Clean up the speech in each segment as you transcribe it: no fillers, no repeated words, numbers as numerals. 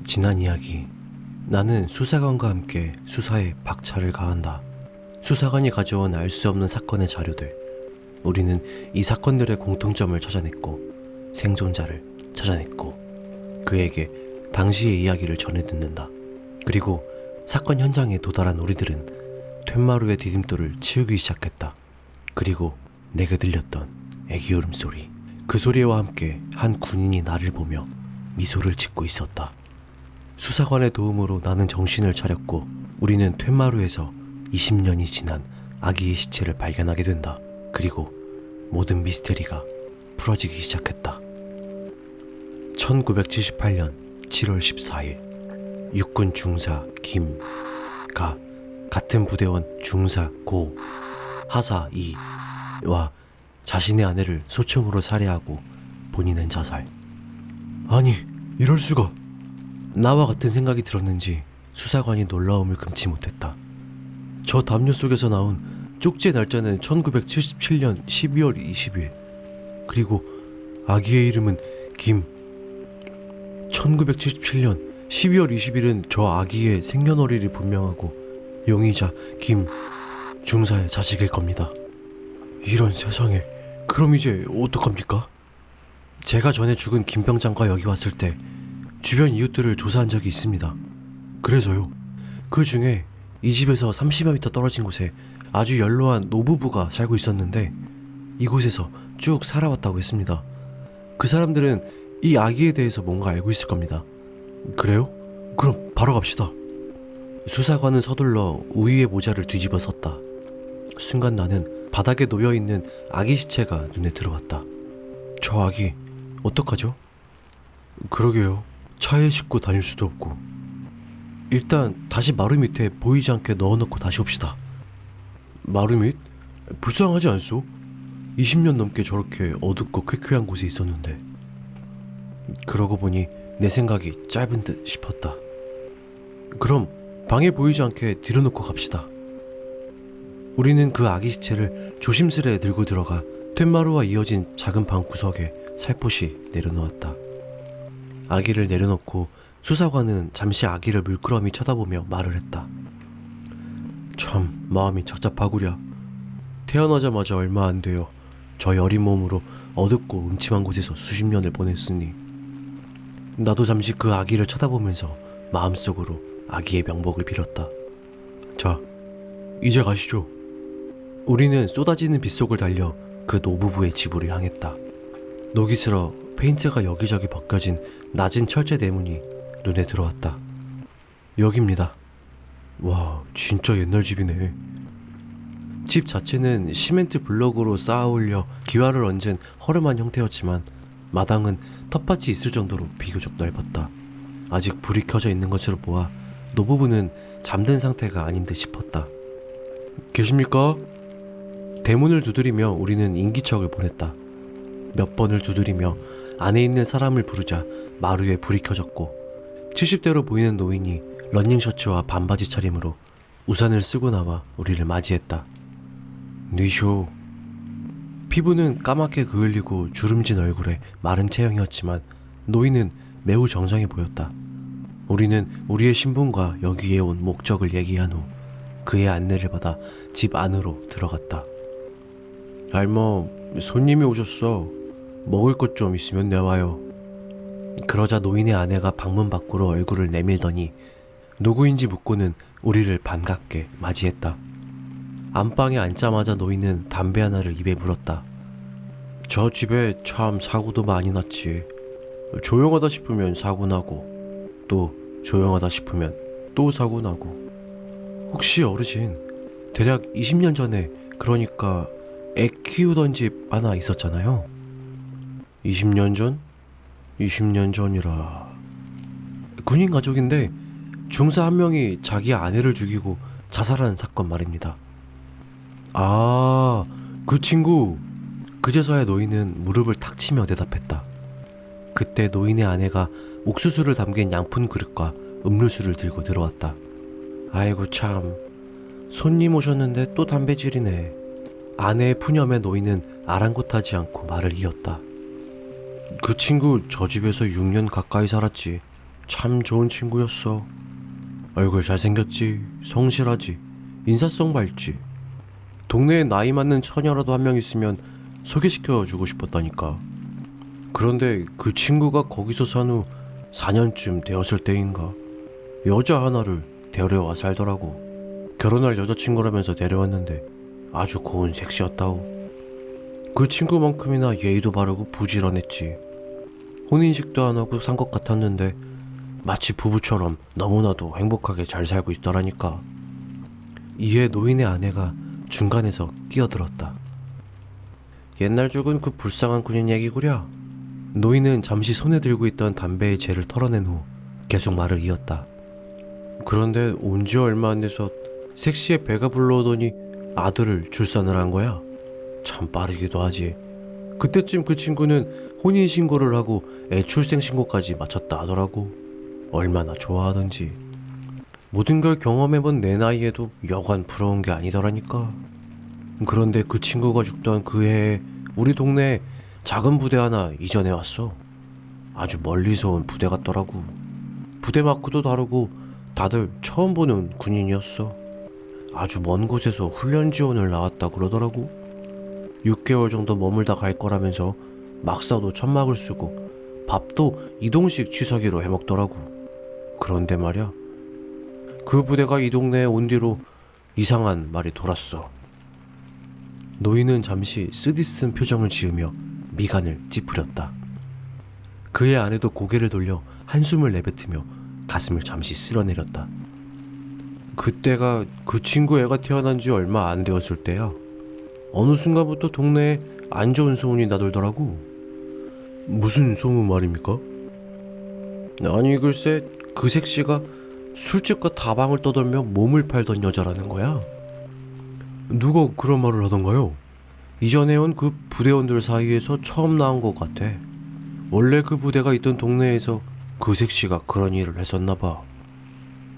지난 이야기. 나는 수사관과 함께 수사에 박차를 가한다. 수사관이 가져온 알 수 없는 사건의 자료들. 우리는 이 사건들의 공통점을 찾아냈고 생존자를 찾아냈고 그에게 당시의 이야기를 전해 듣는다. 그리고 사건 현장에 도달한 우리들은 툇마루의 디딤돌을 치우기 시작했다. 그리고 내게 들렸던 애기 울음소리. 그 소리와 함께 한 군인이 나를 보며 미소를 짓고 있었다. 수사관의 도움으로 나는 정신을 차렸고 우리는 툇마루에서 20년이 지난 아기의 시체를 발견하게 된다. 그리고 모든 미스테리가 풀어지기 시작했다. 1978년 7월 14일 육군 중사 김가 같은 부대원 중사 고 하사 이와 자신의 아내를 소총으로 살해하고 본인은 자살. 아니, 이럴 수가. 나와 같은 생각이 들었는지 수사관이 놀라움을 금치 못했다. 저 담요 속에서 나온 쪽지의 날짜는 1977년 12월 20일. 그리고 아기의 이름은 김. 1977년 12월 20일은 저 아기의 생년월일이 분명하고 용의자 김 중사의 자식일 겁니다. 이런 세상에. 그럼 이제 어떡합니까? 제가 전에 죽은 김 병장과 여기 왔을 때 주변 이웃들을 조사한 적이 있습니다. 그래서요, 그 중에 이 집에서 30여 미터 떨어진 곳에 아주 연로한 노부부가 살고 있었는데 이곳에서 쭉 살아왔다고 했습니다. 그 사람들은 이 아기에 대해서 뭔가 알고 있을 겁니다. 그래요? 그럼 바로 갑시다. 수사관은 서둘러 우위의 모자를 뒤집어 썼다. 순간 나는 바닥에 놓여있는 아기 시체가 눈에 들어왔다. 저 아기 어떡하죠? 그러게요. 차에 싣고 다닐 수도 없고. 일단 다시 마루 밑에 보이지 않게 넣어놓고 다시 옵시다. 마루 밑? 불쌍하지 않소? 20년 넘게 저렇게 어둡고 쾌쾌한 곳에 있었는데. 그러고 보니 내 생각이 짧은 듯 싶었다. 그럼 방에 보이지 않게 들여놓고 갑시다. 우리는 그 아기 시체를 조심스레 들고 들어가 툇마루와 이어진 작은 방 구석에 살포시 내려놓았다. 아기를 내려놓고 수사관은 잠시 아기를 물끄러미 쳐다보며 말을 했다. 참 마음이 착잡하구려. 태어나자마자 얼마 안 되어 저희 어린 몸으로 어둡고 음침한 곳에서 수십 년을 보냈으니 나도 잠시 그 아기를 쳐다보면서 마음속으로 아기의 명복을 빌었다. 자, 이제 가시죠. 우리는 쏟아지는 빗속을 달려 그 노부부의 집으로 향했다. 녹이슬어 페인트가 여기저기 벗겨진 낮은 철제 대문이 눈에 들어왔다. 여기입니다. 와, 진짜 옛날 집이네. 집 자체는 시멘트 블럭으로 쌓아 올려 기와를 얹은 허름한 형태였지만 마당은 텃밭이 있을 정도로 비교적 넓었다. 아직 불이 켜져 있는 것으로 보아 노부부는 잠든 상태가 아닌 듯 싶었다. 계십니까? 대문을 두드리며 우리는 인기척을 보냈다. 몇 번을 두드리며 안에 있는 사람을 부르자 마루에 불이 켜졌고 70대로 보이는 노인이 러닝셔츠와 반바지 차림으로 우산을 쓰고 나와 우리를 맞이했다. 뉘쇼. 피부는 까맣게 그을리고 주름진 얼굴에 마른 체형이었지만 노인은 매우 정정해 보였다. 우리는 우리의 신분과 여기에 온 목적을 얘기한 후 그의 안내를 받아 집 안으로 들어갔다. 알모, 손님이 오셨어. 먹을 것 좀 있으면 내와요. 그러자 노인의 아내가 방문 밖으로 얼굴을 내밀더니 누구인지 묻고는 우리를 반갑게 맞이했다. 안방에 앉자마자 노인은 담배 하나를 입에 물었다. 저 집에 참 사고도 많이 났지. 조용하다 싶으면 사고 나고 또 조용하다 싶으면 또 사고 나고. 혹시 어르신 대략 20년 전에, 그러니까 애 키우던 집 하나 있었잖아요. 20년 전? 20년 전이라. 군인 가족인데 중사 한 명이 자기 아내를 죽이고 자살한 사건 말입니다. 아, 그 친구. 그제서야 노인은 무릎을 탁 치며 대답했다. 그때 노인의 아내가 옥수수를 담긴 양푼 그릇과 음료수를 들고 들어왔다. 아이고 참, 손님 오셨는데 또 담배질이네. 아내의 푸념에 노인은 아랑곳하지 않고 말을 이었다. 그 친구 저 집에서 6년 가까이 살았지. 참 좋은 친구였어. 얼굴 잘생겼지, 성실하지, 인사성 밝지. 동네에 나이 맞는 처녀라도 한 명 있으면 소개시켜주고 싶었다니까. 그런데 그 친구가 거기서 산 후 4년쯤 되었을 때인가 여자 하나를 데려와 살더라고. 결혼할 여자친구라면서 데려왔는데 아주 고운 섹시였다오. 그 친구만큼이나 예의도 바르고 부지런했지. 혼인식도 안 하고 산 것 같았는데 마치 부부처럼 너무나도 행복하게 잘 살고 있더라니까. 이에 노인의 아내가 중간에서 끼어들었다. 옛날 죽은 그 불쌍한 군인 얘기구려. 노인은 잠시 손에 들고 있던 담배의 재를 털어낸 후 계속 말을 이었다. 그런데 온 지 얼마 안 돼서 색시의 배가 불러오더니 아들을 출산을 한 거야. 참 빠르기도 하지. 그때쯤 그 친구는 혼인신고를 하고 애 출생신고까지 마쳤다 하더라고. 얼마나 좋아하던지. 모든 걸 경험해본 내 나이에도 여간 부러운 게 아니더라니까. 그런데 그 친구가 죽던 그 해에 우리 동네에 작은 부대 하나 이전해 왔어. 아주 멀리서 온 부대 같더라고. 부대 마크도 다르고 다들 처음 보는 군인이었어. 아주 먼 곳에서 훈련 지원을 나왔다 그러더라고. 6개월 정도 머물다 갈 거라면서 막사도 천막을 쓰고 밥도 이동식 취사기로 해먹더라고. 그런데 말야, 그 부대가 이 동네에 온 뒤로 이상한 말이 돌았어. 노인은 잠시 쓰디쓴 표정을 지으며 미간을 찌푸렸다. 그의 아내도 고개를 돌려 한숨을 내뱉으며 가슴을 잠시 쓸어내렸다. 그때가 그 친구 애가 태어난 지 얼마 안 되었을 때야. 어느 순간부터 동네에 안 좋은 소문이 나돌더라고. 무슨 소문 말입니까? 아니 글쎄, 그 색시가 술집과 다방을 떠돌며 몸을 팔던 여자라는 거야. 누가 그런 말을 하던가요? 이전에 온 그 부대원들 사이에서 처음 나온 것 같아. 원래 그 부대가 있던 동네에서 그 색시가 그런 일을 했었나 봐.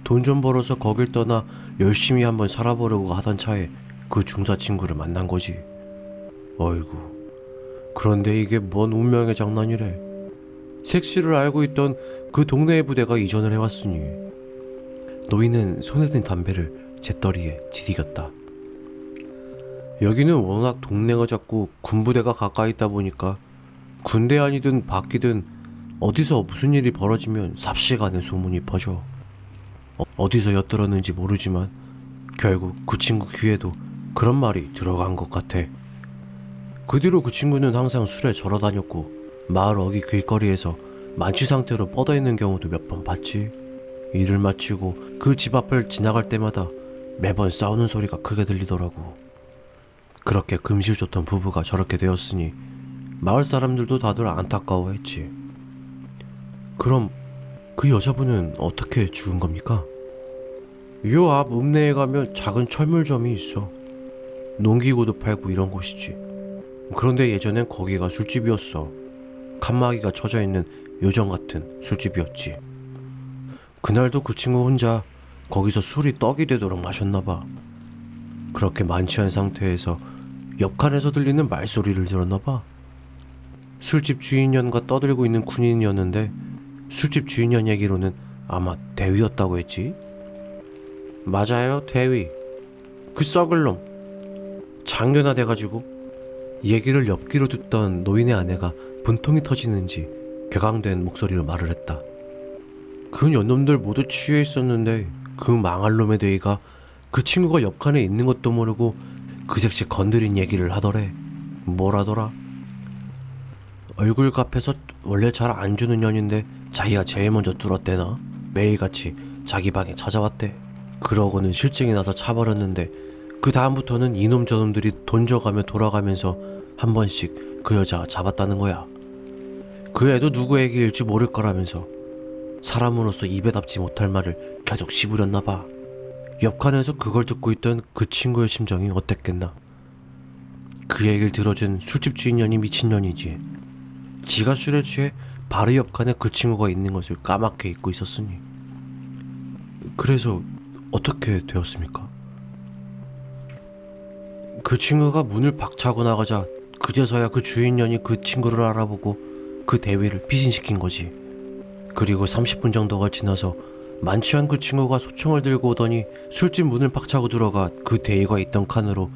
돈 좀 벌어서 거길 떠나 열심히 한번 살아보려고 하던 차에 그 중사 친구를 만난 거지. 어이구. 그런데 이게 뭔 운명의 장난이래. 색시를 알고 있던 그 동네의 부대가 이전을 해왔으니. 노인은 손에 든 담배를 재떨이에 지디겼다. 여기는 워낙 동네가 작고 군부대가 가까이 있다 보니까 군대 아니든 밖이든 어디서 무슨 일이 벌어지면 삽시간에 소문이 퍼져. 어디서 엿들었는지 모르지만 결국 그 친구 귀에도 그런 말이 들어간 것 같아. 그 뒤로 그 친구는 항상 술에 절어 다녔고 마을 어귀 길거리에서 만취 상태로 뻗어있는 경우도 몇 번 봤지. 일을 마치고 그 집 앞을 지나갈 때마다 매번 싸우는 소리가 크게 들리더라고. 그렇게 금실 좋던 부부가 저렇게 되었으니 마을 사람들도 다들 안타까워했지. 그럼 그 여자분은 어떻게 죽은 겁니까? 요 앞 읍내에 가면 작은 철물점이 있어. 농기구도 팔고 이런 곳이지. 그런데 예전엔 거기가 술집이었어. 칸막이가 쳐져 있는 요정 같은 술집이었지. 그날도 그 친구 혼자 거기서 술이 떡이 되도록 마셨나봐. 그렇게 만취한 상태에서 옆칸에서 들리는 말소리를 들었나봐. 술집 주인년과 떠들고 있는 군인이었는데 술집 주인년 얘기로는 아마 대위였다고 했지. 맞아요, 대위. 그 썩을 놈 장교나 돼가지고. 얘기를 옆귀로 듣던 노인의 아내가 분통이 터지는지 격앙된 목소리로 말을 했다. 그 연놈들 모두 취해 있었는데 그 망할 놈의 대위가 그 친구가 옆칸에 있는 것도 모르고 그 색시 건드린 얘기를 하더래. 뭐라더라? 얼굴 값에서 원래 잘 안 주는 년인데 자기가 제일 먼저 뚫었대나? 매일같이 자기 방에 찾아왔대. 그러고는 실증이 나서 차버렸는데 그 다음부터는 이놈 저놈들이 돈 줘가며 돌아가면서 한 번씩 그 여자 잡았다는 거야. 그 애도 누구 애기일지 모를 거라면서 사람으로서 입에 담지 못할 말을 계속 씹으렸나 봐. 옆칸에서 그걸 듣고 있던 그 친구의 심정이 어땠겠나. 그 얘기를 들어준 술집 주인년이 미친년이지. 지가 술에 취해 바로 옆칸에 그 친구가 있는 것을 까맣게 잊고 있었으니. 그래서 어떻게 되었습니까? 그 친구가 문을 박차고 나가자 그제서야 그 주인년이 그 친구를 알아보고 그 대위를 피신시킨 거지. 그리고 30분 정도가 지나서 만취한 그 친구가 소총을 들고 오더니 술집 문을 박차고 들어가 그 대위가 있던 칸으로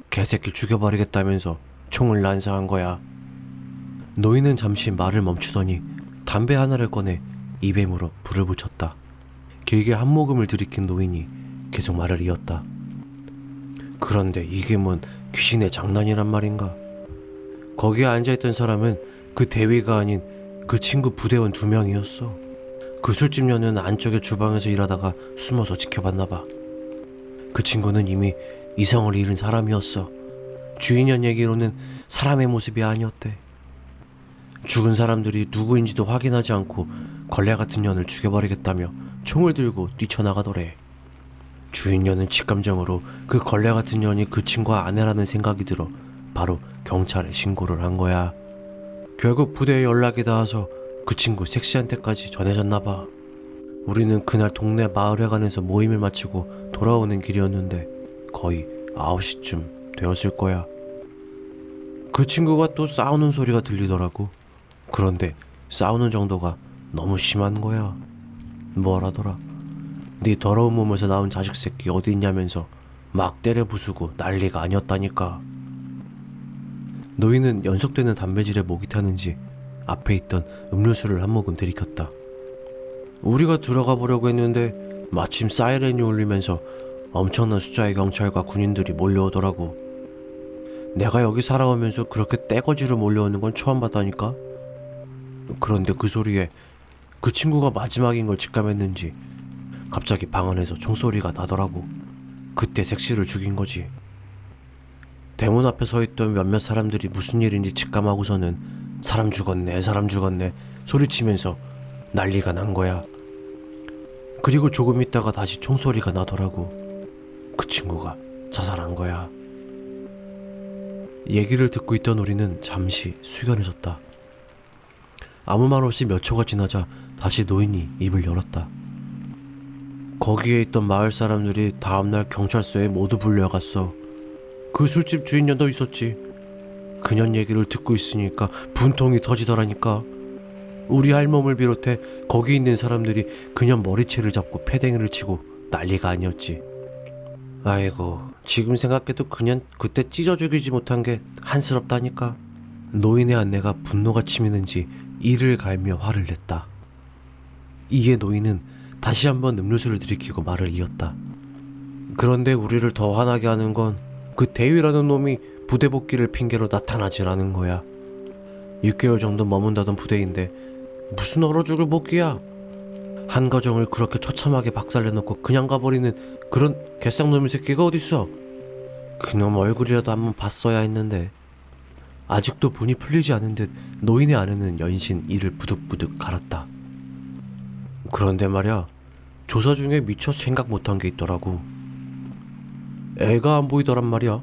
개새끼 죽여버리겠다면서 총을 난사한 거야. 노인은 잠시 말을 멈추더니 담배 하나를 꺼내 입에 물어 불을 붙였다. 길게 한 모금을 들이킨 노인이 계속 말을 이었다. 그런데 이게 뭔 귀신의 장난이란 말인가? 거기에 앉아있던 사람은 그 대위가 아닌 그 친구 부대원 2명이었어. 그 술집 여는 안쪽의 주방에서 일하다가 숨어서 지켜봤나봐. 그 친구는 이미 이성을 잃은 사람이었어. 주인년 얘기로는 사람의 모습이 아니었대. 죽은 사람들이 누구인지도 확인하지 않고 걸레 같은 년을 죽여버리겠다며 총을 들고 뛰쳐나가더래. 주인년은 직감정으로 그 걸레 같은 년이 그 친구와 아내라는 생각이 들어 바로 경찰에 신고를 한 거야. 결국 부대에 연락이 닿아서 그 친구 색시한테까지 전해졌나봐. 우리는 그날 동네 마을회관에서 모임을 마치고 돌아오는 길이었는데 거의 9시쯤 되었을 거야. 그 친구가 또 싸우는 소리가 들리더라고. 그런데 싸우는 정도가 너무 심한 거야. 뭐라더라. 네 더러운 몸에서 나온 자식 새끼 어디 있냐면서 막 때려 부수고 난리가 아니었다니까. 노인은 연속되는 담배질에 목이 타는지 앞에 있던 음료수를 한 모금 들이켰다. 우리가 들어가 보려고 했는데 마침 사이렌이 울리면서 엄청난 숫자의 경찰과 군인들이 몰려오더라고. 내가 여기 살아오면서 그렇게 떼거지로 몰려오는 건 처음 봤다니까. 그런데 그 소리에 그 친구가 마지막인 걸 직감했는지 갑자기 방 안에서 총소리가 나더라고. 그때 색시를 죽인 거지. 대문 앞에 서 있던 몇몇 사람들이 무슨 일인지 직감하고서는 사람 죽었네 소리치면서 난리가 난 거야. 그리고 조금 있다가 다시 총소리가 나더라고. 그 친구가 자살한 거야. 얘기를 듣고 있던 우리는 잠시 숙연해졌다. 아무 말 없이 몇 초가 지나자 다시 노인이 입을 열었다. 거기에 있던 마을 사람들이 다음날 경찰서에 모두 불려갔어. 그 술집 주인년도 있었지. 그년 얘기를 듣고 있으니까 분통이 터지더라니까. 우리 할멈을 비롯해 거기 있는 사람들이 그년 머리채를 잡고 패댕이를 치고 난리가 아니었지. 아이고, 지금 생각해도 그년 그때 찢어 죽이지 못한 게 한스럽다니까. 노인의 아내가 분노가 치미는지 이를 갈며 화를 냈다. 이에 노인은 다시 한번 음료수를 들이키고 말을 이었다. 그런데 우리를 더 화나게 하는 건 그 대위라는 놈이 부대 복귀를 핑계로 나타나지라는 거야. 6개월 정도 머문다던 부대인데 무슨 얼어 죽을 복귀야. 한 가정을 그렇게 처참하게 박살내놓고 그냥 가버리는 그런 개쌍놈의 새끼가 어딨어. 그놈 얼굴이라도 한번 봤어야 했는데. 아직도 분이 풀리지 않은 듯 노인의 아내는 연신 이를 부득부득 갈았다. 그런데 말야, 조사 중에 미처 생각 못한 게 있더라고. 애가 안 보이더란 말이야.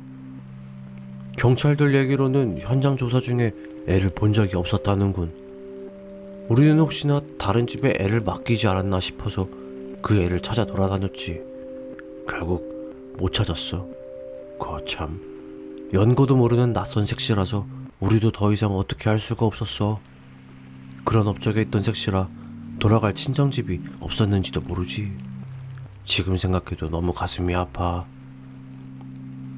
경찰들 얘기로는 현장 조사 중에 애를 본 적이 없었다는군. 우리는 혹시나 다른 집에 애를 맡기지 않았나 싶어서 그 애를 찾아 돌아다녔지. 결국 못 찾았어. 거참, 연고도 모르는 낯선 색시라서 우리도 더 이상 어떻게 할 수가 없었어. 그런 업적에 있던 색시라 돌아갈 친정집이 없었는지도 모르지. 지금 생각해도 너무 가슴이 아파.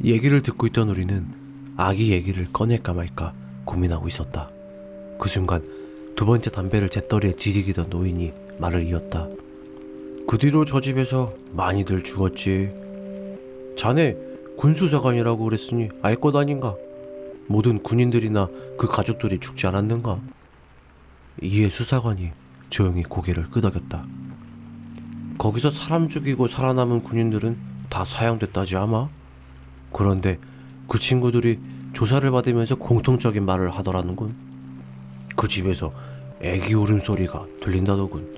얘기를 듣고 있던 우리는 아기 얘기를 꺼낼까 말까 고민하고 있었다. 그 순간 2번째 담배를 재떨이에 지리기던 노인이 말을 이었다. 그 뒤로 저 집에서 많이들 죽었지. 자네 군수사관이라고 그랬으니 알 것 아닌가? 모든 군인들이나 그 가족들이 죽지 않았는가? 이에 수사관이 조용히 고개를 끄덕였다. 거기서 사람 죽이고 살아남은 군인들은 다 사형됐다지 아마? 그런데 그 친구들이 조사를 받으면서 공통적인 말을 하더라는군. 그 집에서 애기 울음소리가 들린다더군.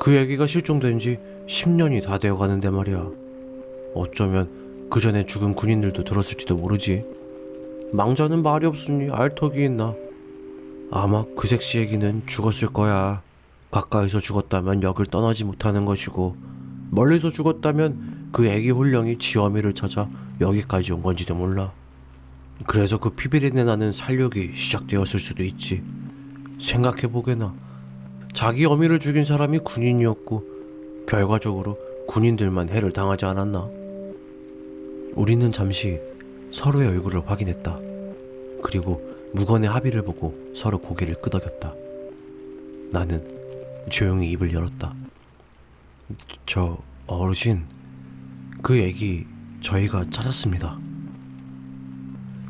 그 애기가 실종된 지 10년이 다 되어가는데 말이야. 어쩌면 그 전에 죽은 군인들도 들었을지도 모르지. 망자는 말이 없으니 알턱이 있나. 아마 그 색시 애기는 죽었을 거야. 가까이서 죽었다면 역을 떠나지 못하는 것이고, 멀리서 죽었다면 그 애기 혼령이 지어미를 찾아 여기까지 온 건지도 몰라. 그래서 그 피비린내 나는 살육이 시작되었을 수도 있지. 생각해보게나. 자기 어미를 죽인 사람이 군인이었고 결과적으로 군인들만 해를 당하지 않았나? 우리는 잠시 서로의 얼굴을 확인했다. 그리고 무건의 합의를 보고 서로 고개를 끄덕였다. 나는 조용히 입을 열었다. 저 어르신, 그 애기 저희가 찾았습니다.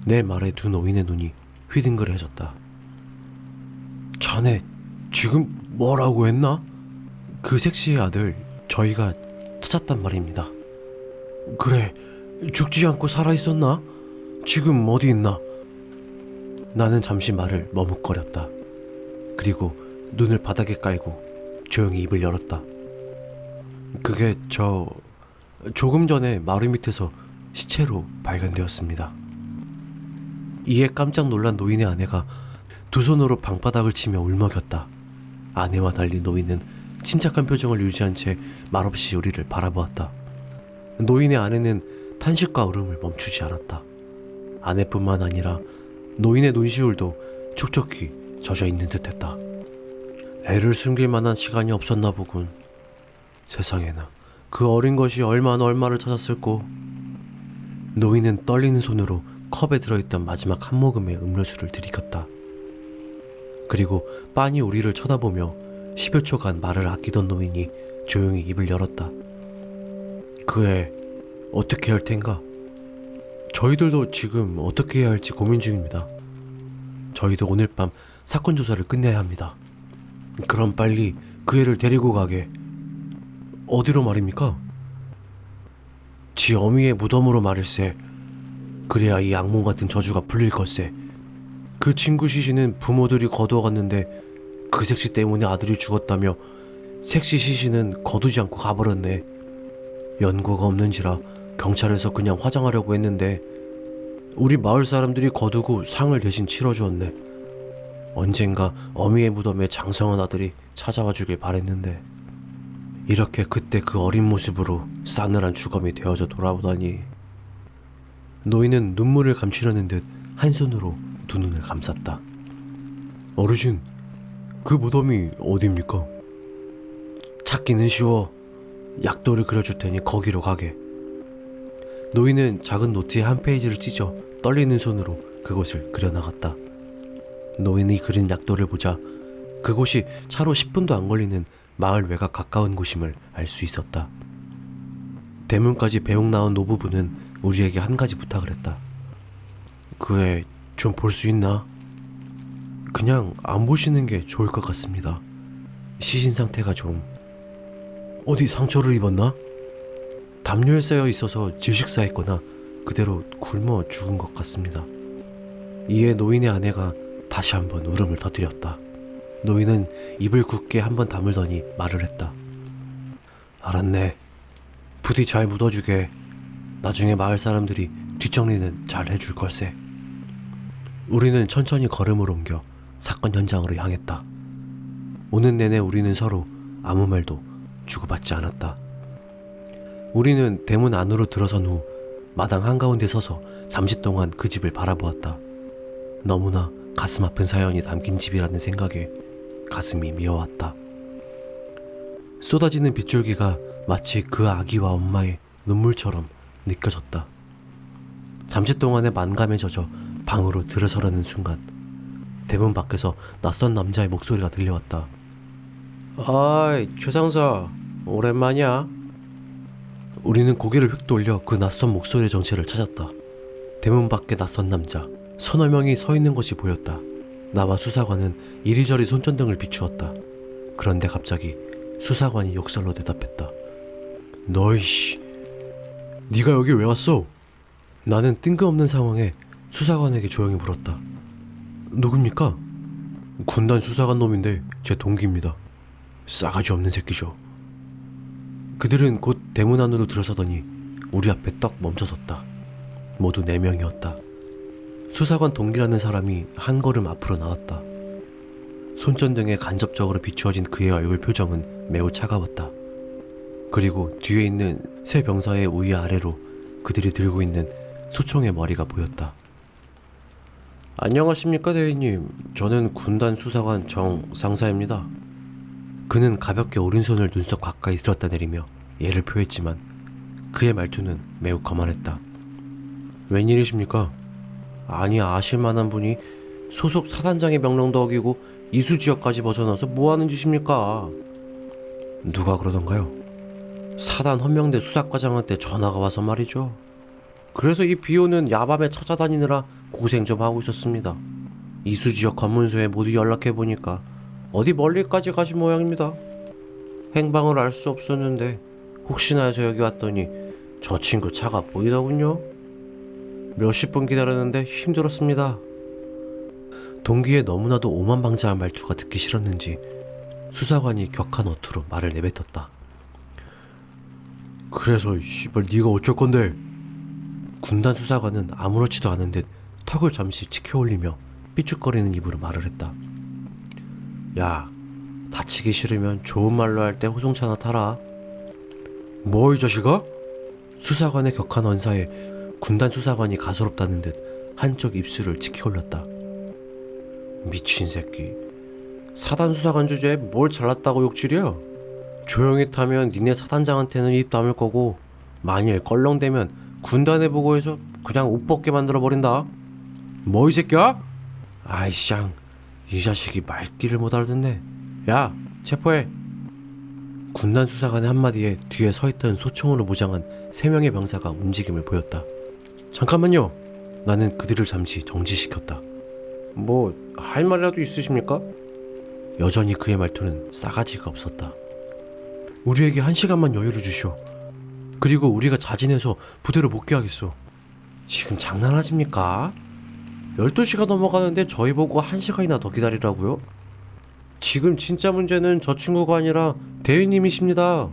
내 말에 두 노인의 눈이 휘둥그레져졌다. 자네 지금 뭐라고 했나? 그 색시의 아들 저희가 찾았단 말입니다. 그래, 죽지 않고 살아있었나? 지금 어디 있나? 나는 잠시 말을 머뭇거렸다. 그리고 눈을 바닥에 깔고 조용히 입을 열었다. 그게 조금 전에 마루 밑에서 시체로 발견되었습니다. 이에 깜짝 놀란 노인의 아내가 두 손으로 방바닥을 치며 울먹였다. 아내와 달리 노인은 침착한 표정을 유지한 채 말없이 우리를 바라보았다. 노인의 아내는 탄식과 울음을 멈추지 않았다. 아내뿐만 아니라 노인의 눈시울도 촉촉히 젖어있는 듯했다. 애를 숨길 만한 시간이 없었나 보군. 세상에나 그 어린 것이 얼마를 찾았을꼬. 노인은 떨리는 손으로 컵에 들어있던 마지막 한 모금의 음료수를 들이켰다. 그리고 빤히 우리를 쳐다보며 10여 초간 말을 아끼던 노인이 조용히 입을 열었다. 그 애 어떻게 할 텐가? 저희들도 지금 어떻게 해야 할지 고민 중입니다. 저희도 오늘 밤 사건 조사를 끝내야 합니다. 그럼 빨리 그 애를 데리고 가게. 어디로 말입니까? 지 어미의 무덤으로 말일세. 그래야 이 악몽 같은 저주가 풀릴 걸세. 그 친구 시신은 부모들이 거두어갔는데 그 색시 때문에 아들이 죽었다며 색시 시신은 거두지 않고 가버렸네. 연고가 없는지라 경찰에서 그냥 화장하려고 했는데 우리 마을 사람들이 거두고 상을 대신 치러주었네. 언젠가 어미의 무덤에 장성한 아들이 찾아와 주길 바랬는데 이렇게 그때 그 어린 모습으로 싸늘한 주검이 되어져 돌아오다니. 노인은 눈물을 감추려는 듯 한 손으로 두 눈을 감쌌다. 어르신, 그 무덤이 어디입니까? 찾기는 쉬워. 약도를 그려줄 테니 거기로 가게. 노인은 작은 노트에 한 페이지를 찢어 떨리는 손으로 그곳을 그려나갔다. 노인이 그린 약도를 보자 그곳이 차로 10분도 안 걸리는 마을 외곽 가까운 곳임을 알 수 있었다. 대문까지 배웅 나온 노부부는 우리에게 한 가지 부탁을 했다. 그 애 좀 볼 수 있나? 그냥 안 보시는 게 좋을 것 같습니다. 시신 상태가 좀... 어디 상처를 입었나? 담요에 쌓여 있어서 질식사했거나 그대로 굶어 죽은 것 같습니다. 이에 노인의 아내가 다시 한번 울음을 터뜨렸다. 노인은 입을 굳게 한번 다물더니 말을 했다. 알았네. 부디 잘 묻어주게. 나중에 마을 사람들이 뒷정리는 잘 해줄 걸세. 우리는 천천히 걸음을 옮겨 사건 현장으로 향했다. 오는 내내 우리는 서로 아무 말도 주고받지 않았다. 우리는 대문 안으로 들어선 후 마당 한가운데 서서 잠시 동안 그 집을 바라보았다. 너무나 가슴 아픈 사연이 담긴 집이라는 생각에 가슴이 미어왔다. 쏟아지는 빗줄기가 마치 그 아기와 엄마의 눈물처럼 느껴졌다. 잠시 동안의 만감에 젖어 방으로 들어서려는 순간 대문 밖에서 낯선 남자의 목소리가 들려왔다. 아이, 최상사, 오랜만이야. 우리는 고개를 휙 돌려 그 낯선 목소리의 정체를 찾았다. 대문 밖에 낯선 남자, 서너 명이 서 있는 것이 보였다. 나와 수사관은 이리저리 손전등을 비추었다. 그런데 갑자기 수사관이 욕설로 대답했다. 너이씨, 네가 여기 왜 왔어? 나는 뜬금없는 상황에 수사관에게 조용히 물었다. 누굽니까? 군단 수사관 놈인데 제 동기입니다. 싸가지 없는 새끼죠. 그들은 곧 대문 안으로 들어서더니 우리 앞에 떡 멈춰섰다. 모두 4명이었다. 수사관 동기라는 사람이 한 걸음 앞으로 나왔다. 손전등에 간접적으로 비추어진 그의 얼굴 표정은 매우 차가웠다. 그리고 뒤에 있는 세 병사의 우위 아래로 그들이 들고 있는 소총의 머리가 보였다. 안녕하십니까 대위님. 저는 군단 수사관 정 상사입니다. 그는 가볍게 오른손을 눈썹 가까이 들었다 내리며 예를 표했지만 그의 말투는 매우 거만했다. 웬일이십니까? 아니, 아실만한 분이 소속 사단장의 명령도 어기고 이수지역까지 벗어나서 뭐하는 짓입니까? 누가 그러던가요? 사단 헌명대 수사과장한테 전화가 와서 말이죠. 그래서 이 비오는 야밤에 찾아다니느라 고생 좀 하고 있었습니다. 이수지역 검문소에 모두 연락해보니까 어디 멀리까지 가신 모양입니다. 행방을 알 수 없었는데 혹시나 해서 여기 왔더니 저 친구 차가 보이더군요. 몇십 분 기다렸는데 힘들었습니다. 동기의 너무나도 오만방자한 말투가 듣기 싫었는지 수사관이 격한 어투로 말을 내뱉었다. 그래서 씨발 네가 어쩔 건데? 군단 수사관은 아무렇지도 않은 듯 턱을 잠시 치켜올리며 삐죽거리는 입으로 말을 했다. 야, 다치기 싫으면 좋은 말로 할 때 호송차나 타라. 뭐 이 자식아? 수사관의 격한 언사에 군단 수사관이 가소롭다는 듯 한쪽 입술을 치켜올렸다. 미친 새끼. 사단 수사관 주제에 뭘 잘났다고 욕질이야? 조용히 타면 니네 사단장한테는 입 다물 거고 만일 껄렁대면 군단에 보고해서 그냥 옷 벗게 만들어버린다. 뭐 이 새끼야? 아이쌍, 이 자식이 말귀를 못 알아듣네. 야, 체포해. 군단 수사관의 한마디에 뒤에 서있던 소총으로 무장한 3명의 병사가 움직임을 보였다. 잠깐만요. 나는 그들을 잠시 정지시켰다. 뭐 할 말이라도 있으십니까? 여전히 그의 말투는 싸가지가 없었다. 우리에게 1시간만 여유를 주시오. 그리고 우리가 자진해서 부대로 복귀하겠소. 지금 장난하십니까? 12시가 넘어가는데 저희 보고 1시간이나 더 기다리라고요? 지금 진짜 문제는 저 친구가 아니라 대위님이십니다.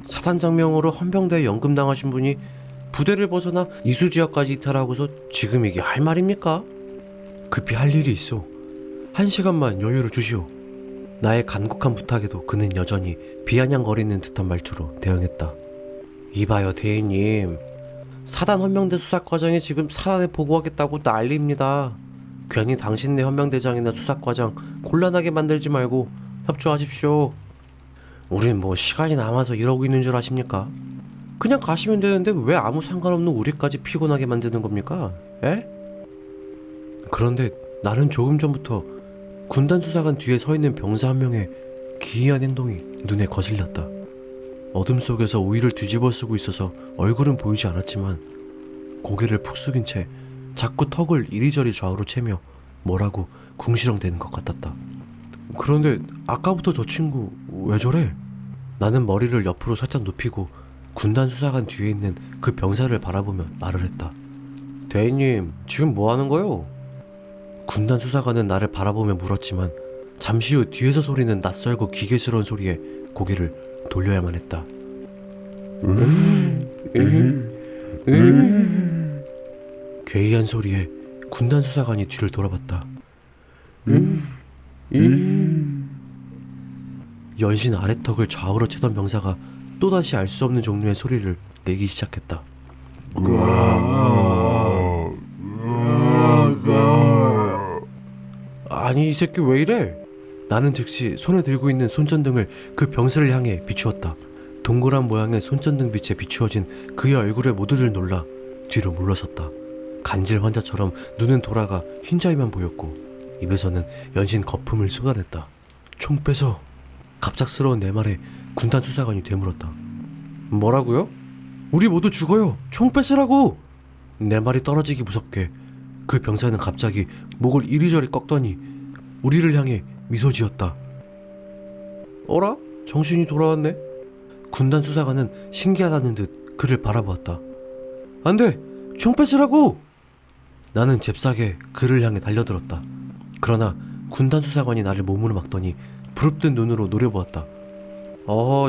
사단장명으로 헌병대에 연금당하신 분이 부대를 벗어나 이수지역까지 이탈하고서 지금 이게 할 말입니까? 급히 할 일이 있어. 1시간만 여유를 주시오. 나의 간곡한 부탁에도 그는 여전히 비아냥거리는 듯한 말투로 대응했다. 이봐요 대위님, 사단 헌명대 수사과장이 지금 사단에 보고하겠다고 난리입니다. 괜히 당신네 헌명대장이나 수사과장 곤란하게 만들지 말고 협조하십시오. 우린 뭐 시간이 남아서 이러고 있는 줄 아십니까? 그냥 가시면 되는데 왜 아무 상관없는 우리까지 피곤하게 만드는 겁니까? 에? 그런데 나는 조금 전부터 군단 수사관 뒤에 서 있는 병사 한 명의 기이한 행동이 눈에 거슬렸다. 어둠 속에서 우위를 뒤집어 쓰고 있어서 얼굴은 보이지 않았지만 고개를 푹 숙인 채 자꾸 턱을 이리저리 좌우로 채며 뭐라고 궁시렁대는 것 같았다. 그런데 아까부터 저 친구 왜 저래? 나는 머리를 옆으로 살짝 눕히고 군단 수사관 뒤에 있는 그 병사를 바라보며 말을 했다. 대위님, 지금 뭐 하는 거요? 군단 수사관은 나를 바라보며 물었지만 잠시 후 뒤에서 소리는 낯설고 기괴스러운 소리에 고개를 돌려야만 했다. 괴이한 소리에 군단 수사관이 뒤를 돌아봤다. 연신 아래턱을 좌우로 채던 병사가 또다시 알 수 없는 종류의 소리를 내기 시작했다. 아니 이 새끼 왜 이래? 나는 즉시 손에 들고 있는 손전등을 그 병사를 향해 비추었다. 동그란 모양의 손전등 빛에 비추어진 그의 얼굴에 모두들 놀라 뒤로 물러섰다. 간질 환자처럼 눈은 돌아가 흰자위만 보였고 입에서는 연신 거품을 쏟아냈다. 총 빼서. 갑작스러운 내 말에 군단 수사관이 되물었다. 뭐라고요? 우리 모두 죽어요. 총 뺏으라고. 내 말이 떨어지기 무섭게 그 병사는 갑자기 목을 이리저리 꺾더니 우리를 향해 미소 지었다. 어라? 정신이 돌아왔네. 군단 수사관은 신기하다는 듯 그를 바라보았다. 안 돼! 총 뺏으라고! 나는 잽싸게 그를 향해 달려들었다. 그러나 군단 수사관이 나를 몸으로 막더니 부릅뜬 눈으로 노려보았다.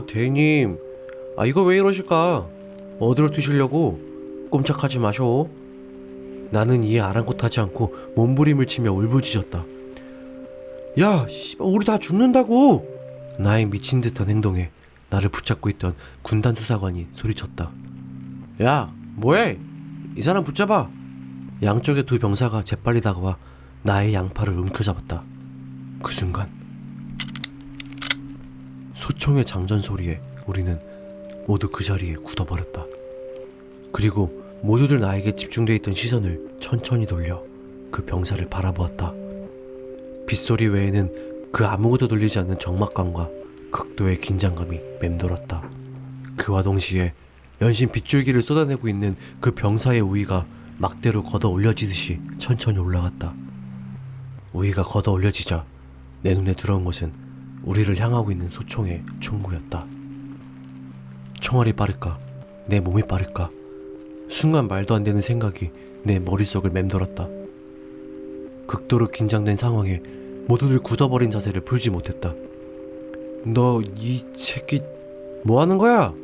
대위님, 이거 왜 이러실까? 어디로 튀시려고? 꼼짝하지 마쇼. 나는 이에 아랑곳하지 않고 몸부림을 치며 울부짖었다. 야, 씨발, 우리 다 죽는다고! 나의 미친 듯한 행동에 나를 붙잡고 있던 군단 수사관이 소리쳤다. 야, 뭐해? 이 사람 붙잡아! 양쪽의 두 병사가 재빨리 다가와 나의 양팔을 움켜잡았다. 그 순간 소총의 장전 소리에 우리는 모두 그 자리에 굳어버렸다. 그리고 모두들 나에게 집중되어 있던 시선을 천천히 돌려 그 병사를 바라보았다. 빗소리 외에는 그 아무것도 들리지 않는 적막감과 극도의 긴장감이 맴돌았다. 그와 동시에 연신 빗줄기를 쏟아내고 있는 그 병사의 우위가 막대로 걷어 올려지듯이 천천히 올라갔다. 우위가 걷어 올려지자 내 눈에 들어온 것은 우리를 향하고 있는 소총의 총구였다. 총알이 빠를까? 내 몸이 빠를까? 순간 말도 안 되는 생각이 내 머릿속을 맴돌았다. 극도로 긴장된 상황에 모두들 굳어버린 자세를 풀지 못했다. 너 이 새끼 뭐 하는 거야?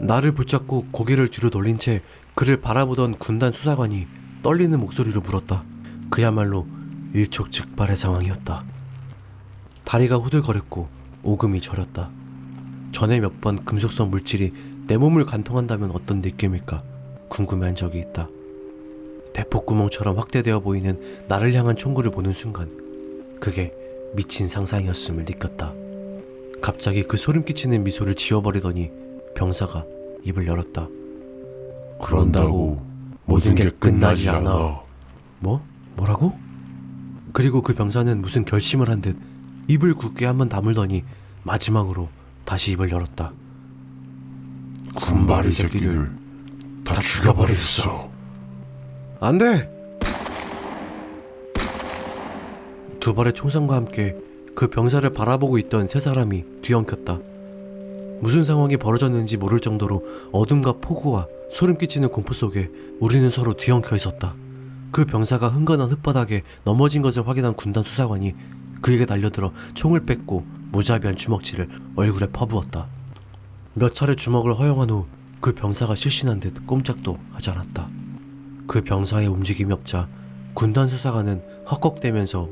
나를 붙잡고 고개를 뒤로 돌린 채 그를 바라보던 군단 수사관이 떨리는 목소리로 물었다. 그야말로 일촉즉발의 상황이었다. 다리가 후들거렸고 오금이 저렸다. 전에 몇 번 금속성 물질이 내 몸을 관통한다면 어떤 느낌일까 궁금해한 적이 있다. 대폭구멍처럼 확대되어 보이는 나를 향한 총구를 보는 순간 그게 미친 상상이었음을 느꼈다. 갑자기 그 소름 끼치는 미소를 지워버리더니 병사가 입을 열었다. 그런다고 모든 게 끝나지 않아. 뭐라고? 그리고 그 병사는 무슨 결심을 한 듯 입을 굳게 한번 다물더니 마지막으로 다시 입을 열었다. 군바리 새끼들 다 죽여버리겠어. 안 돼! 두 발의 총상과 함께 그 병사를 바라보고 있던 세 사람이 뒤엉켰다. 무슨 상황이 벌어졌는지 모를 정도로 어둠과 폭우와 소름 끼치는 공포 속에 우리는 서로 뒤엉켜 있었다. 그 병사가 흥건한 흙바닥에 넘어진 것을 확인한 군단 수사관이 그에게 달려들어 총을 뺏고 무자비한 주먹질을 얼굴에 퍼부었다. 몇 차례 주먹을 허용한 후 그 병사가 실신한 듯 꼼짝도 하지 않았다. 그 병사의 움직임이 없자 군단 수사관은 헉헉대면서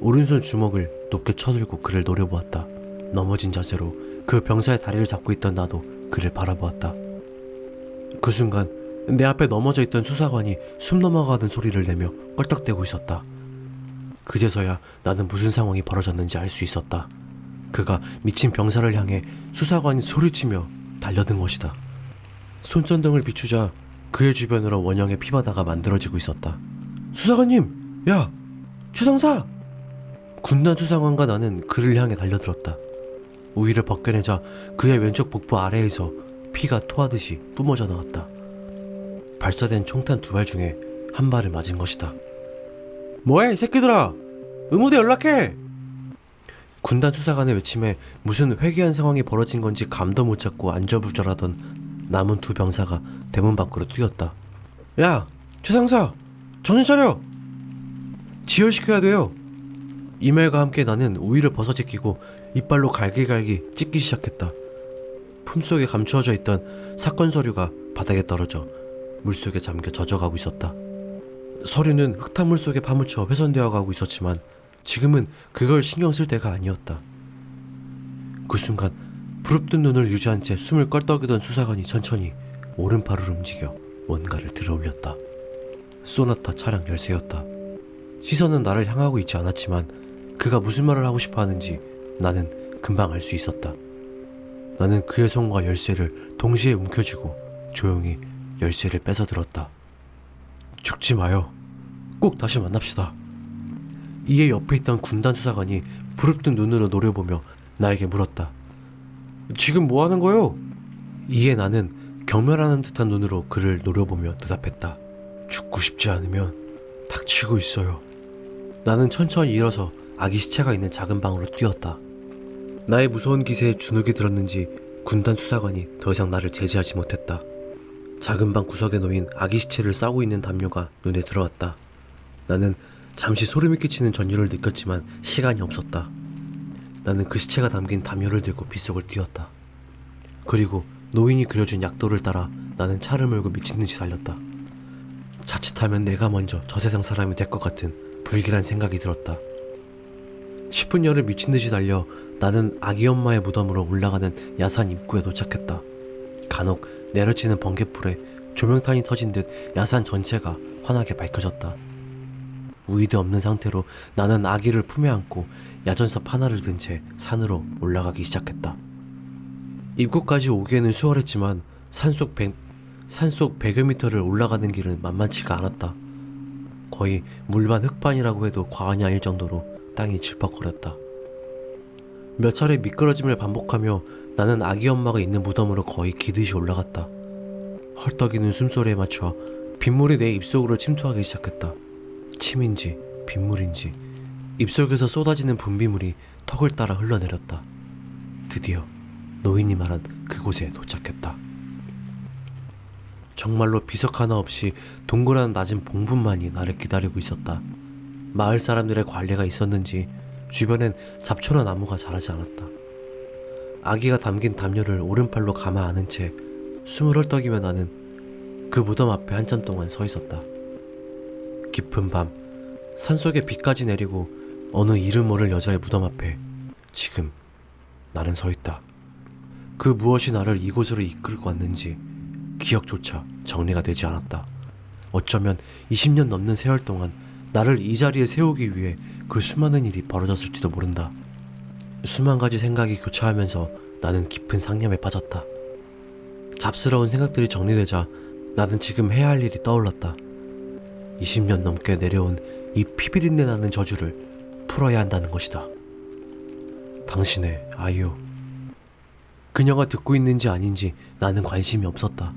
오른손 주먹을 높게 쳐들고 그를 노려보았다. 넘어진 자세로 그 병사의 다리를 잡고 있던 나도 그를 바라보았다. 그 순간 내 앞에 넘어져 있던 수사관이 숨 넘어가는 소리를 내며 껄떡대고 있었다. 그제서야 나는 무슨 상황이 벌어졌는지 알 수 있었다. 그가 미친 병사를 향해 수사관이 소리치며 달려든 것이다. 손전등을 비추자 그의 주변으로 원형의 피바다가 만들어지고 있었다. 수사관님! 야! 최상사! 군단 수사관과 나는 그를 향해 달려들었다. 우위를 벗겨내자 그의 왼쪽 복부 아래에서 피가 토하듯이 뿜어져 나왔다. 발사된 총탄 두 발 중에 한 발을 맞은 것이다. 뭐해 이 새끼들아! 의무대 연락해! 군단 수사관의 외침에 무슨 회귀한 상황이 벌어진 건지 감도 못 잡고 안절부절하던 남은 두 병사가 대문 밖으로 뛰었다. 야! 최상사! 정신 차려! 지혈시켜야 돼요! 이 말과 함께 나는 우위를 벗어제끼고 이빨로 갈기갈기 찢기 시작했다. 품속에 감추어져 있던 사건 서류가 바닥에 떨어져 물속에 잠겨 젖어가고 있었다. 서류는 흙탕물 속에 파묻혀 훼손되어 가고 있었지만 지금은 그걸 신경 쓸 때가 아니었다. 그 순간 부릅뜬 눈을 유지한 채 숨을 껄떡이던 수사관이 천천히 오른팔을 움직여 뭔가를 들어올렸다. 소나타 차량 열쇠였다. 시선은 나를 향하고 있지 않았지만 그가 무슨 말을 하고 싶어 하는지 나는 금방 알 수 있었다. 나는 그의 손과 열쇠를 동시에 움켜쥐고 조용히 열쇠를 뺏어들었다. 죽지 마요. 꼭 다시 만납시다. 이에 옆에 있던 군단 수사관이 부릅뜬 눈으로 노려보며 나에게 물었다. 지금 뭐 하는 거요? 이에 나는 경멸하는 듯한 눈으로 그를 노려보며 대답했다. 죽고 싶지 않으면 닥치고 있어요. 나는 천천히 일어서 아기 시체가 있는 작은 방으로 뛰었다. 나의 무서운 기세에 주눅이 들었는지 군단 수사관이 더 이상 나를 제지하지 못했다. 작은 방 구석에 놓인 아기 시체를 싸고 있는 담요가 눈에 들어왔다. 나는 잠시 소름이 끼치는 전율을 느꼈지만 시간이 없었다. 나는 그 시체가 담긴 담요를 들고 빗속을 뛰었다. 그리고 노인이 그려준 약도를 따라 나는 차를 몰고 미친듯이 달렸다. 자칫하면 내가 먼저 저 세상 사람이 될 것 같은 불길한 생각이 들었다. 10분여를 미친듯이 달려 나는 아기 엄마의 무덤으로 올라가는 야산 입구에 도착했다. 간혹 내려치는 번갯불에 조명탄이 터진 듯 야산 전체가 환하게 밝혀졌다. 우의도 없는 상태로 나는 아기를 품에 안고 야전삽 하나를 든 채 산으로 올라가기 시작했다. 입구까지 오기에는 수월했지만 산속 100여 미터를 올라가는 길은 만만치가 않았다. 거의 물반 흙반이라고 해도 과언이 아닐 정도로 땅이 질퍽거렸다. 몇 차례 미끄러짐을 반복하며 나는 아기 엄마가 있는 무덤으로 거의 기듯이 올라갔다. 헐떡이는 숨소리에 맞춰 빗물이 내 입속으로 침투하기 시작했다. 침인지 빗물인지 입속에서 쏟아지는 분비물이 턱을 따라 흘러내렸다. 드디어 노인이 말한 그곳에 도착했다. 정말로 비석 하나 없이 동그란 낮은 봉분만이 나를 기다리고 있었다. 마을 사람들의 관리가 있었는지 주변엔 잡초나 나무가 자라지 않았다. 아기가 담긴 담요를 오른팔로 감아 안은 채 숨을 헐떡이며 나는 그 무덤 앞에 한참 동안 서 있었다. 깊은 밤 산속에 비까지 내리고 어느 이름 모를 여자의 무덤 앞에 지금 나는 서 있다. 그 무엇이 나를 이곳으로 이끌고 왔는지 기억조차 정리가 되지 않았다. 어쩌면 20년 넘는 세월 동안 나를 이 자리에 세우기 위해 그 수많은 일이 벌어졌을지도 모른다. 수만 가지 생각이 교차하면서 나는 깊은 상념에 빠졌다. 잡스러운 생각들이 정리되자 나는 지금 해야 할 일이 떠올랐다. 20년 넘게 내려온 이 피비린내 나는 저주를 풀어야 한다는 것이다. 당신의 아이요. 그녀가 듣고 있는지 아닌지 나는 관심이 없었다.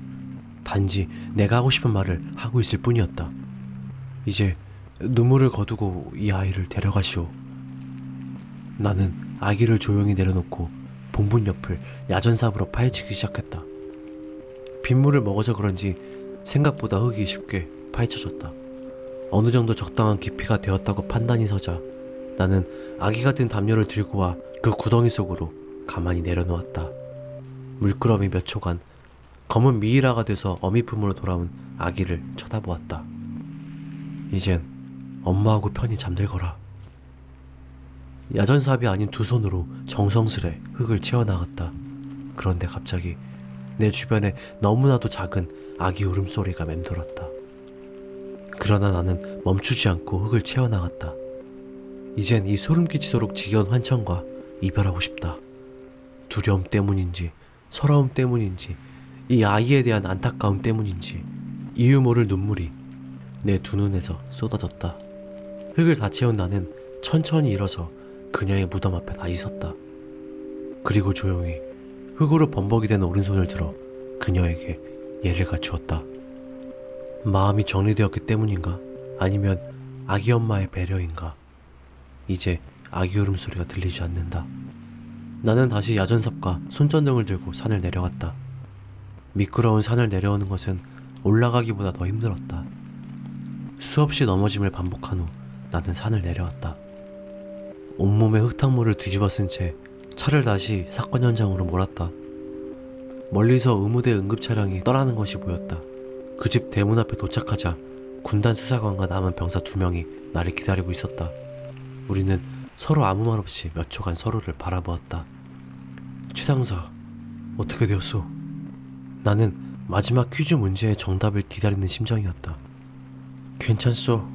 단지 내가 하고 싶은 말을 하고 있을 뿐이었다. 이제 눈물을 거두고 이 아이를 데려가시오. 나는 아기를 조용히 내려놓고 봉분 옆을 야전삽으로 파헤치기 시작했다. 빗물을 먹어서 그런지 생각보다 흙이 쉽게 파헤쳐졌다. 어느 정도 적당한 깊이가 되었다고 판단이 서자 나는 아기가 든 담요를 들고 와 그 구덩이 속으로 가만히 내려놓았다. 물끄러미 몇 초간 검은 미이라가 돼서 어미품으로 돌아온 아기를 쳐다보았다. 이젠 엄마하고 편히 잠들거라. 야전삽이 아닌 두 손으로 정성스레 흙을 채워나갔다. 그런데 갑자기 내 주변에 너무나도 작은 아기 울음소리가 맴돌았다. 그러나 나는 멈추지 않고 흙을 채워나갔다. 이젠 이 소름 끼치도록 지겨운 환청과 이별하고 싶다. 두려움 때문인지 서러움 때문인지 이 아이에 대한 안타까움 때문인지 이유 모를 눈물이 내 두 눈에서 쏟아졌다. 흙을 다 채운 나는 천천히 일어서 그녀의 무덤 앞에 다시 섰다. 그리고 조용히 흙으로 범벅이 된 오른손을 들어 그녀에게 예를 갖추었다. 마음이 정리되었기 때문인가? 아니면 아기 엄마의 배려인가? 이제 아기 울음소리가 들리지 않는다. 나는 다시 야전삽과 손전등을 들고 산을 내려갔다. 미끄러운 산을 내려오는 것은 올라가기보다 더 힘들었다. 수없이 넘어짐을 반복한 후 나는 산을 내려왔다. 온몸에 흙탕물을 뒤집어 쓴 채 차를 다시 사건 현장으로 몰았다. 멀리서 의무대 응급차량이 떠나는 것이 보였다. 그 집 대문 앞에 도착하자 군단 수사관과 남은 병사 2명이 나를 기다리고 있었다. 우리는 서로 아무 말 없이 몇 초간 서로를 바라보았다. 최상사, 어떻게 되었소? 나는 마지막 퀴즈 문제의 정답을 기다리는 심정이었다. 괜찮소.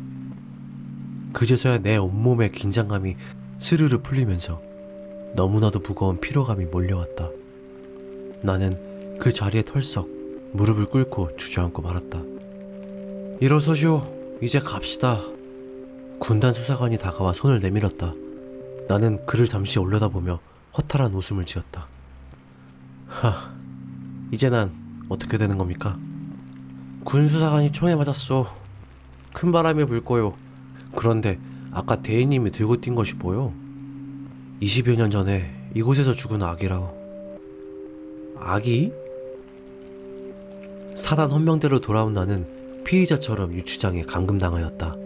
그제서야 내 온몸의 긴장감이 스르르 풀리면서 너무나도 무거운 피로감이 몰려왔다. 나는 그 자리에 털썩 무릎을 꿇고 주저앉고 말았다. 일어서시오. 이제 갑시다. 군단 수사관이 다가와 손을 내밀었다. 나는 그를 잠시 올려다보며 허탈한 웃음을 지었다. 이제 난 어떻게 되는 겁니까? 군 수사관이 총에 맞았소. 큰 바람이 불 거요. 그런데 아까 대인님이 들고 뛴 것이 뭐요? 20여 년 전에 이곳에서 죽은 아기라고. 아기? 사단 헌명대로 돌아온 나는 피의자처럼 유치장에 감금당하였다.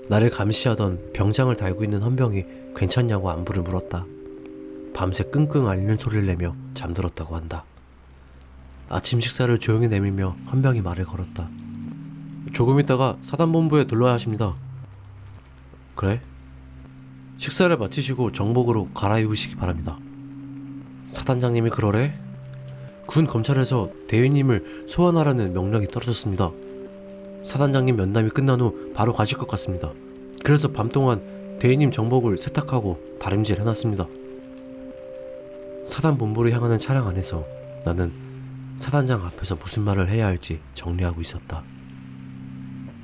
나를 감시하던 병장을 달고 있는 헌병이 괜찮냐고 안부를 물었다. 밤새 끙끙 앓는 소리를 내며 잠들었다고 한다. 아침 식사를 조용히 내밀며 헌병이 말을 걸었다. 조금 있다가 사단본부에 들러야 하십니다. 그래? 식사를 마치시고 정복으로 갈아입으시기 바랍니다. 사단장님이 그러래? 군 검찰에서 대위님을 소환하라는 명령이 떨어졌습니다. 사단장님 면담이 끝난 후 바로 가실 것 같습니다. 그래서 밤 동안 대리님 정복을 세탁하고 다림질 해놨습니다. 사단 본부를 향하는 차량 안에서 나는 사단장 앞에서 무슨 말을 해야 할지 정리하고 있었다.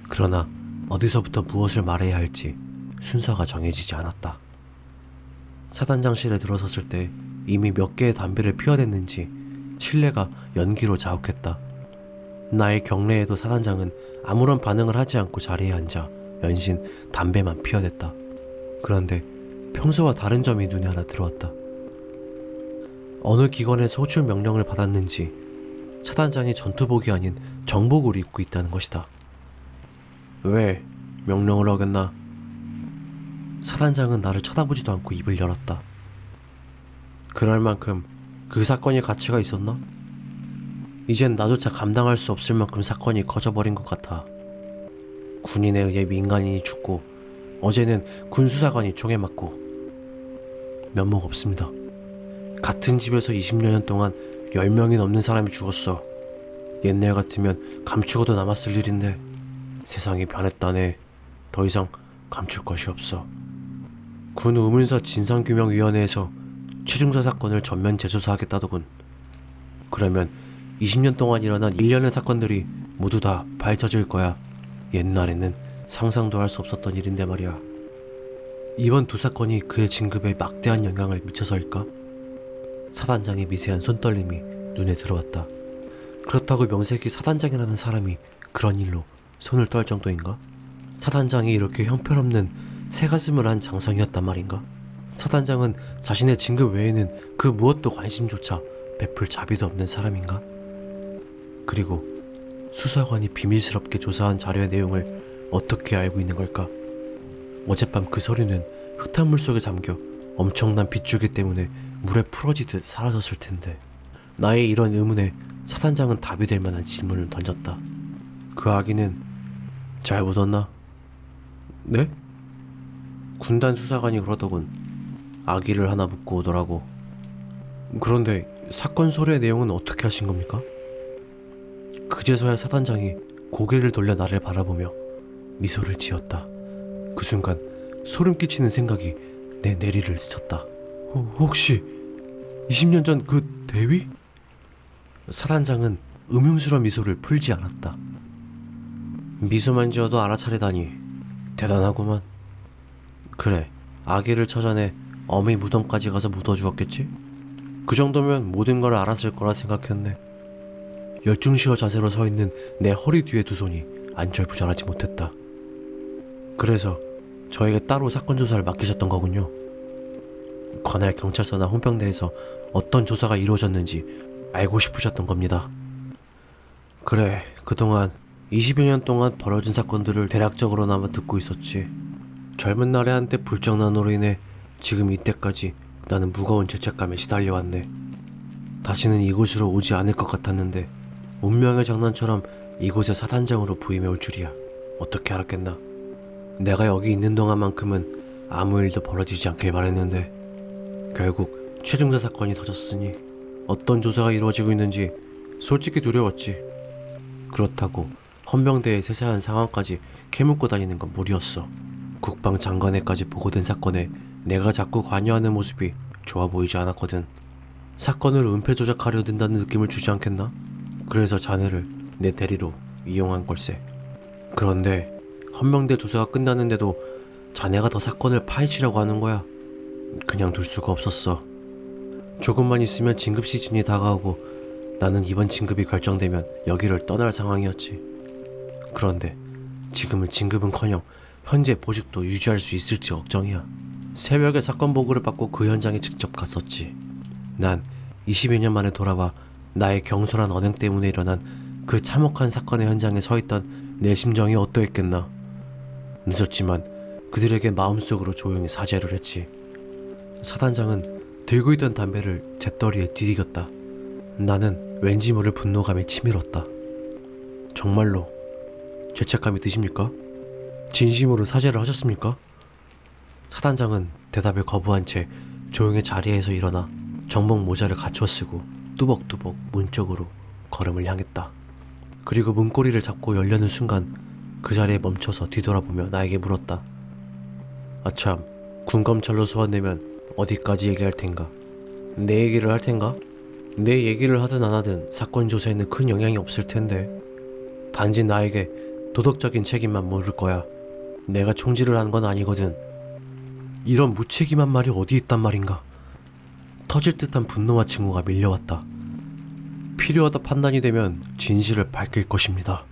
그러나 어디서부터 무엇을 말해야 할지 순서가 정해지지 않았다. 사단장실에 들어섰을 때 이미 몇 개의 담배를 피워댔는지 실내가 연기로 자욱했다. 나의 경례에도 사단장은 아무런 반응을 하지 않고 자리에 앉아 연신 담배만 피워댔다. 그런데 평소와 다른 점이 눈에 하나 들어왔다. 어느 기관에서 호출 명령을 받았는지 사단장이 전투복이 아닌 정복을 입고 있다는 것이다. 왜 명령을 어겼나? 사단장은 나를 쳐다보지도 않고 입을 열었다. 그럴 만큼 그 사건이 가치가 있었나? 이젠 나조차 감당할 수 없을 만큼 사건이 커져버린 것 같아. 군인에 의해 민간인이 죽고 어제는 군수사관이 총에 맞고 면목 없습니다. 같은 집에서 20여 년 동안 10명이 넘는 사람이 죽었어. 옛날 같으면 감추고도 남았을 일인데 세상이 변했다네. 더 이상 감출 것이 없어. 군 의문사 진상규명위원회에서 최중사 사건을 전면 재조사하겠다더군. 그러면 20년 동안 일어난 일련의 사건들이 모두 다 밝혀질 거야. 옛날에는 상상도 할 수 없었던 일인데 말이야. 이번 두 사건이 그의 진급에 막대한 영향을 미쳐서일까? 사단장의 미세한 손떨림이 눈에 들어왔다. 그렇다고 명색이 사단장이라는 사람이 그런 일로 손을 떨 정도인가? 사단장이 이렇게 형편없는 새가슴을 한 장성이었단 말인가? 사단장은 자신의 진급 외에는 그 무엇도 관심조차 베풀 자비도 없는 사람인가? 그리고 수사관이 비밀스럽게 조사한 자료의 내용을 어떻게 알고 있는 걸까? 어젯밤 그 서류는 흙탕물 속에 잠겨 엄청난 빗줄기 때문에 물에 풀어지듯 사라졌을 텐데. 나의 이런 의문에 사단장은 답이 될 만한 질문을 던졌다. 그 아기는 잘 묻었나? 네? 군단 수사관이 그러더군. 아기를 하나 묻고 오더라고. 그런데 사건 서류의 내용은 어떻게 하신 겁니까? 그제서야 사단장이 고개를 돌려 나를 바라보며 미소를 지었다. 그 순간 소름 끼치는 생각이 내 내리를 스쳤다. 혹시 20년 전 그 대위? 사단장은 음흉스러운 미소를 풀지 않았다. 미소만 지어도 알아차리다니 대단하구만. 그래, 아기를 찾아내 어미 무덤까지 가서 묻어주었겠지? 그 정도면 모든 걸 알았을 거라 생각했네. 열중시어 자세로 서 있는 내 허리 뒤에 두 손이 안절부절하지 못했다. 그래서 저에게 따로 사건 조사를 맡기셨던 거군요. 관할 경찰서나 홍평대에서 어떤 조사가 이루어졌는지 알고 싶으셨던 겁니다. 그래, 그동안 20여 년 동안 벌어진 사건들을 대략적으로나마 듣고 있었지. 젊은 날에 한때 불정난으로 인해 지금 이때까지 나는 무거운 죄책감에 시달려왔네. 다시는 이곳으로 오지 않을 것 같았는데 운명의 장난처럼 이곳에 사단장으로 부임해 올 줄이야. 어떻게 알았겠나. 내가 여기 있는 동안만큼은 아무 일도 벌어지지 않길 바랬는데 결국 최중사 사건이 터졌으니 어떤 조사가 이루어지고 있는지 솔직히 두려웠지. 그렇다고 헌병대의 세세한 상황까지 캐묻고 다니는 건 무리였어. 국방장관에까지 보고된 사건에 내가 자꾸 관여하는 모습이 좋아 보이지 않았거든. 사건을 은폐 조작하려 든다는 느낌을 주지 않겠나? 그래서 자네를 내 대리로 이용한 걸세. 그런데 헌병대 조사가 끝났는데도 자네가 더 사건을 파헤치려고 하는 거야. 그냥 둘 수가 없었어. 조금만 있으면 진급 시즌이 다가오고 나는 이번 진급이 결정되면 여기를 떠날 상황이었지. 그런데 지금은 진급은커녕 현재 보직도 유지할 수 있을지 걱정이야. 새벽에 사건 보고를 받고 그 현장에 직접 갔었지. 난 20여 년 만에 돌아와 나의 경솔한 언행 때문에 일어난 그 참혹한 사건의 현장에 서 있던 내 심정이 어떠했겠나. 늦었지만 그들에게 마음속으로 조용히 사죄를 했지. 사단장은 들고 있던 담배를 잿더리에 디디겼다. 나는 왠지 모를 분노감이 치밀었다. 정말로 죄책감이 드십니까? 진심으로 사죄를 하셨습니까? 사단장은 대답을 거부한 채 조용히 자리에서 일어나 정복 모자를 갖춰 쓰고 뚜벅뚜벅 문 쪽으로 걸음을 향했다. 그리고 문고리를 잡고 열려는 순간 그 자리에 멈춰서 뒤돌아보며 나에게 물었다. 아참, 군검찰로 소환되면 어디까지 얘기할 텐가? 내 얘기를 할 텐가? 내 얘기를 하든 안 하든 사건 조사에는 큰 영향이 없을 텐데. 단지 나에게 도덕적인 책임만 물을 거야. 내가 총질을 한 건 아니거든. 이런 무책임한 말이 어디 있단 말인가? 터질 듯한 분노와 증오가 밀려왔다. 필요하다 판단이 되면 진실을 밝힐 것입니다.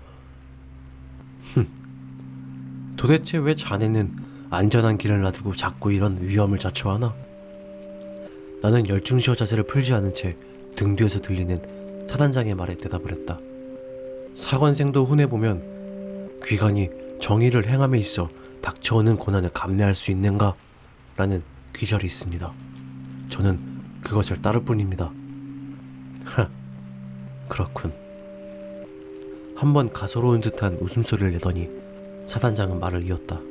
도대체 왜 자네는 안전한 길을 놔두고 자꾸 이런 위험을 자초하나? 나는 열중시어 자세를 풀지 않은 채 등 뒤에서 들리는 사단장의 말에 대답을 했다. 사관생도 hun해보면 귀관이 정의를 행함에 있어 닥쳐오는 고난을 감내할 수 있는가? 라는 귀절이 있습니다. 저는 그것을 따를 뿐입니다. 그렇군. 한번 가소로운 듯한 웃음소리를 내더니 사단장은 말을 이었다.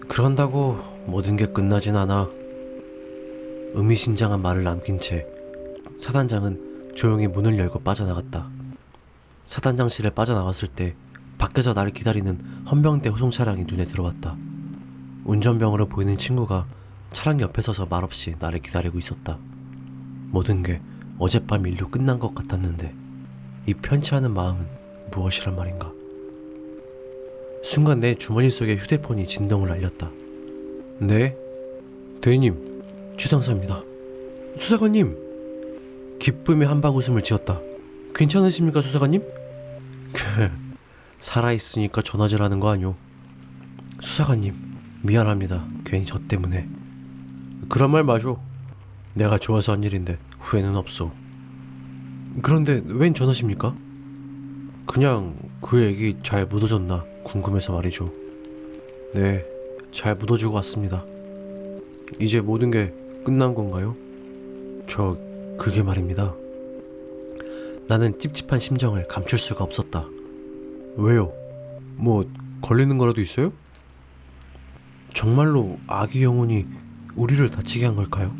그런다고 모든 게 끝나진 않아. 의미심장한 말을 남긴 채 사단장은 조용히 문을 열고 빠져나갔다. 사단장실에 빠져나왔을 때 밖에서 나를 기다리는 헌병대 호송 차량이 눈에 들어왔다. 운전병으로 보이는 친구가 차량 옆에 서서 말없이 나를 기다리고 있었다. 모든 게 어젯밤 일로 끝난 것 같았는데 이 편치 않은 마음은 무엇이란 말인가. 순간 내 주머니 속의 휴대폰이 진동을 알렸다. 네? 대위님, 최상사입니다. 수사관님! 기쁨의 한바구음을 지었다. 괜찮으십니까, 수사관님? 살아있으니까 전화질하는 거 아뇨. 수사관님, 미안합니다. 괜히 저 때문에. 그런 말 마쇼. 내가 좋아서 한 일인데 후회는 없소. 그런데 웬 전화십니까? 그냥 그 얘기 잘 묻어줬나 궁금해서 말이죠. 네, 잘 묻어주고 왔습니다. 이제 모든 게 끝난 건가요? 그게 말입니다. 나는 찝찝한 심정을 감출 수가 없었다. 왜요? 뭐 걸리는 거라도 있어요? 정말로 아기 영혼이 우리를 다치게 한 걸까요?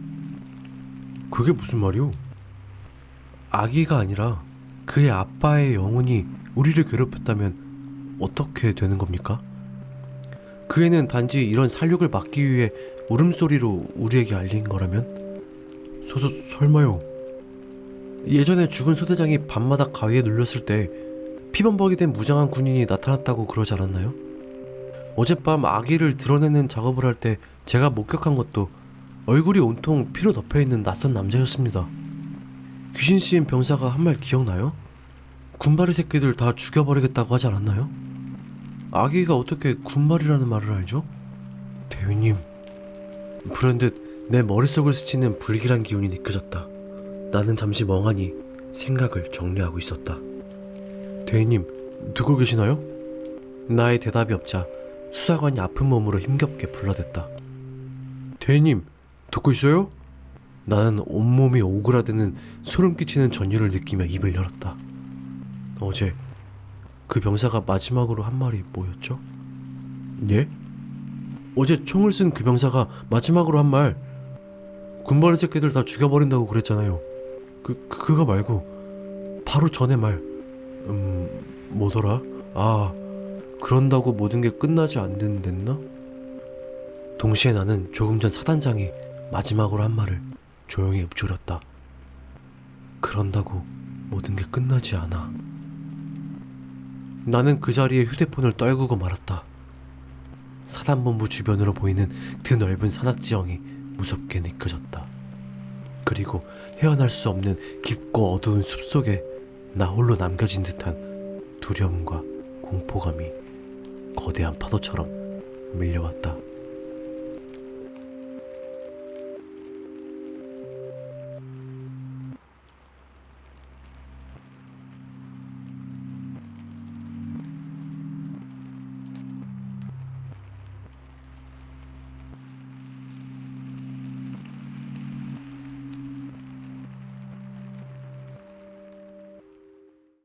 그게 무슨 말이오? 아기가 아니라 그의 아빠의 영혼이 우리를 괴롭혔다면 어떻게 되는 겁니까? 그 애는 단지 이런 살육을 막기 위해 울음소리로 우리에게 알린 거라면? 설마요. 예전에 죽은 소대장이 밤마다 가위에 눌렸을 때 피범벅이 된 무장한 군인이 나타났다고 그러지 않았나요? 어젯밤 아기를 드러내는 작업을 할 때 제가 목격한 것도 얼굴이 온통 피로 덮여있는 낯선 남자였습니다. 귀신 씨인 병사가 한 말 기억나요? 군바리 새끼들 다 죽여버리겠다고 하지 않았나요? 아기가 어떻게 군말이라는 말을 알죠? 대위님, 불현듯 내 머릿속을 스치는 불길한 기운이 느껴졌다. 나는 잠시 멍하니 생각을 정리하고 있었다. 대위님, 듣고 계시나요? 나의 대답이 없자 수사관이 아픈 몸으로 힘겹게 불러댔다. 대위님, 듣고 있어요? 나는 온몸이 오그라드는 소름 끼치는 전율을 느끼며 입을 열었다. 어제 그 병사가 마지막으로 한 말이 뭐였죠? 예? 어제 총을 쓴 그 병사가 마지막으로 한 말, 군바리 새끼들 다 죽여버린다고 그랬잖아요. 그거 말고 바로 전에 말, 뭐더라? 아, 그런다고 모든 게 끝나지 않는댔나? 동시에 나는 조금 전 사단장이 마지막으로 한 말을 조용히 읊조렸다. 그런다고 모든 게 끝나지 않아. 나는 그 자리에 휴대폰을 떨구고 말았다. 사단본부 주변으로 보이는 드넓은 산악지형이 무섭게 느껴졌다. 그리고 헤어날 수 없는 깊고 어두운 숲속에 나 홀로 남겨진 듯한 두려움과 공포감이 거대한 파도처럼 밀려왔다.